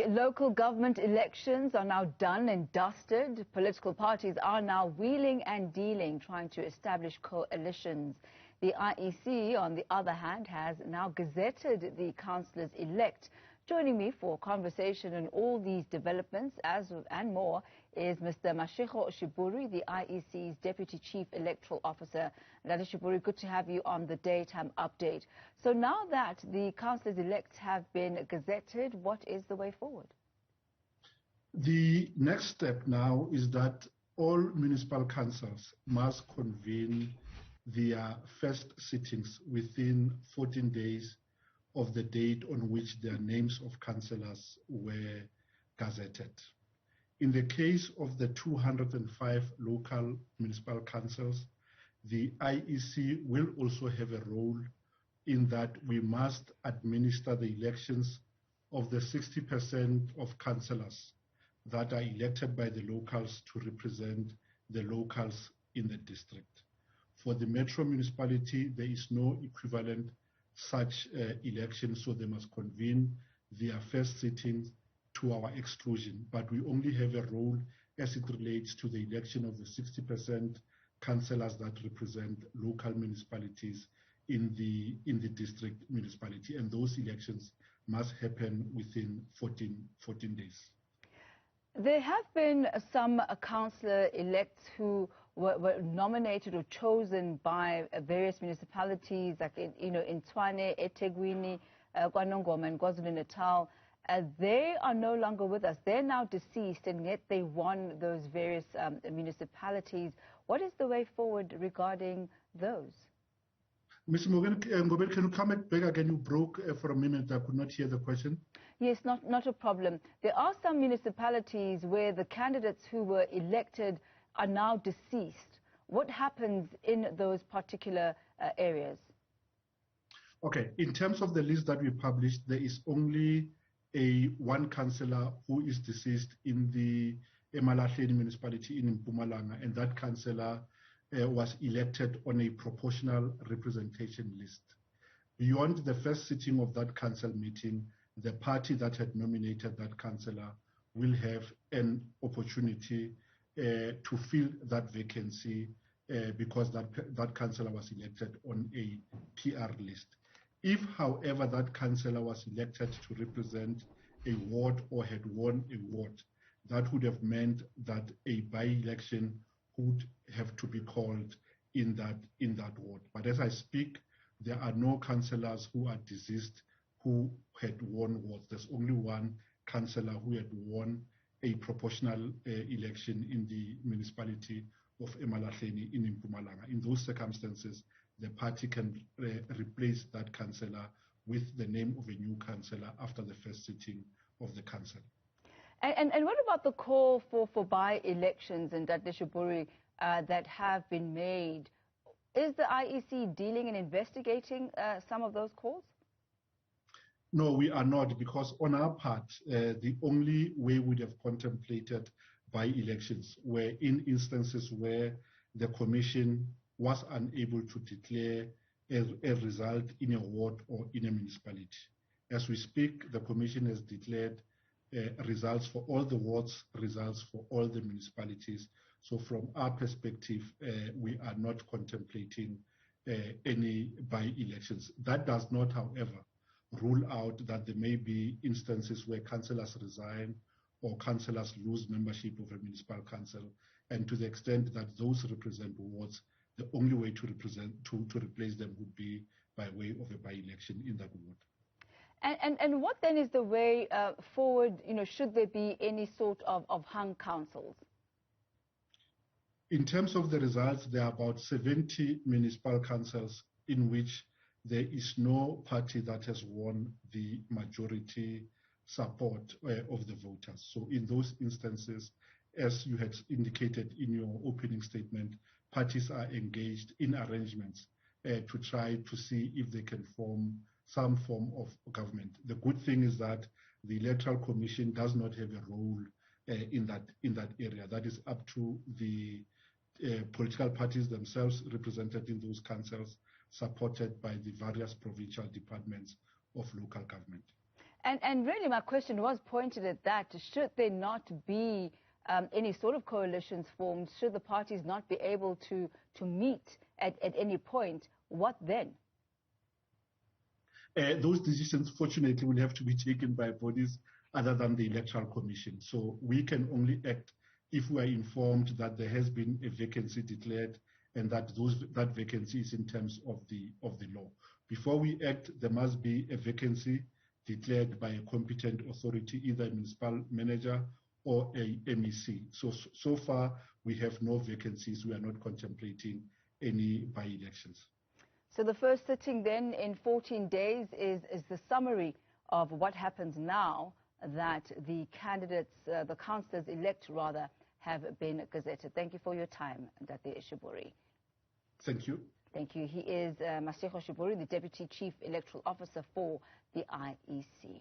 The local government elections are now done and dusted. Political parties are now wheeling and dealing, trying to establish coalitions. The IEC, on the other hand, has now gazetted the councillors-elect. Joining me for conversation on all these developments and more is Mr. Masego Sheburi, the IEC's Deputy Chief Electoral Officer. Mr. Sheburi, good to have you on the daytime update. So now that the councillors-elect have been gazetted, what is the way forward? The next step now is that all municipal councils must convene their first sittings within 14 days of the date on which their names of councillors were gazetted. In the case of the 205 local municipal councils, the IEC will also have a role in that we must administer the elections of the 60% of councillors that are elected by the locals to represent the locals in the district. For the metro municipality, there is no equivalent such election, so they must convene their first sittings to our exclusion. But we only have a role as it relates to the election of the 60% councillors that represent local municipalities in the district municipality, and those elections must happen within 14 days. There have been some councillor-elects who were nominated or chosen by various municipalities, like in Tshwane, eThekwini, KwaNongoma, and KwaZulu-Natal. They are no longer with us. They're now deceased, and yet they won those various municipalities. What is the way forward regarding those? Mr. Ngobel, can you come back again? You broke for a minute. I could not hear the question. Yes, not a problem. There are some municipalities where the candidates who were elected are now deceased. What happens in those particular areas? Okay, in terms of the list that we published, there is only one councillor who is deceased in the eMalahleni municipality in Mpumalanga, and that councillor was elected on a proportional representation list. Beyond the first sitting of that council meeting, the party that had nominated that councillor will have an opportunity to fill that vacancy because that councillor was elected on a PR list. If, however, that councillor was elected to represent a ward or had won a ward, that would have meant that a by-election would have to be called in that ward. But as I speak, there are no councillors who are deceased who had won wards. There's only one councillor who had won a proportional election in the municipality of eMalahleni in Mpumalanga. In those circumstances, the party can replace that councillor with the name of a new councillor after the first sitting of the council. And what about the call for by-elections in Dr. Sheburi that have been made? Is the IEC dealing and investigating some of those calls? No, we are not, because on our part, the only way we'd have contemplated by-elections were in instances where the Commission was unable to declare a result in a ward or in a municipality. As we speak, the Commission has declared results for all the wards, results for all the municipalities. So from our perspective, we are not contemplating any by-elections. That does not, however, rule out that there may be instances where councillors resign or councillors lose membership of a municipal council. And to the extent that those represent wards, the only way to replace them would be by way of a by-election in that ward. And what then is the way forward, should there be any sort of hung councils? In terms of the results, there are about 70 municipal councils in which there is no party that has won the majority support of the voters. So in those instances, as you had indicated in your opening statement, parties are engaged in arrangements to try to see if they can form some form of government. The good thing is that the Electoral Commission does not have a role in that area. That is up to the political parties themselves represented in those councils, supported by the various provincial departments of local government. And really my question was pointed at that. Should there not be any sort of coalitions formed, should the parties not be able to meet at any point, what then? Those decisions, fortunately, will have to be taken by bodies other than the Electoral Commission. So we can only act if we are informed that there has been a vacancy declared and that that vacancy is in terms of the law. Before we act, there must be a vacancy declared by a competent authority, either a municipal manager or a MEC. So far, we have no vacancies. We are not contemplating any by-elections. So the first sitting then in 14 days is the summary of what happens now that the candidates, the councillors-elect rather, have been gazetted. Thank you for your time, Dr. Sheburi. Thank you. Thank you. He is Masego Sheburi, the Deputy Chief Electoral Officer for the IEC.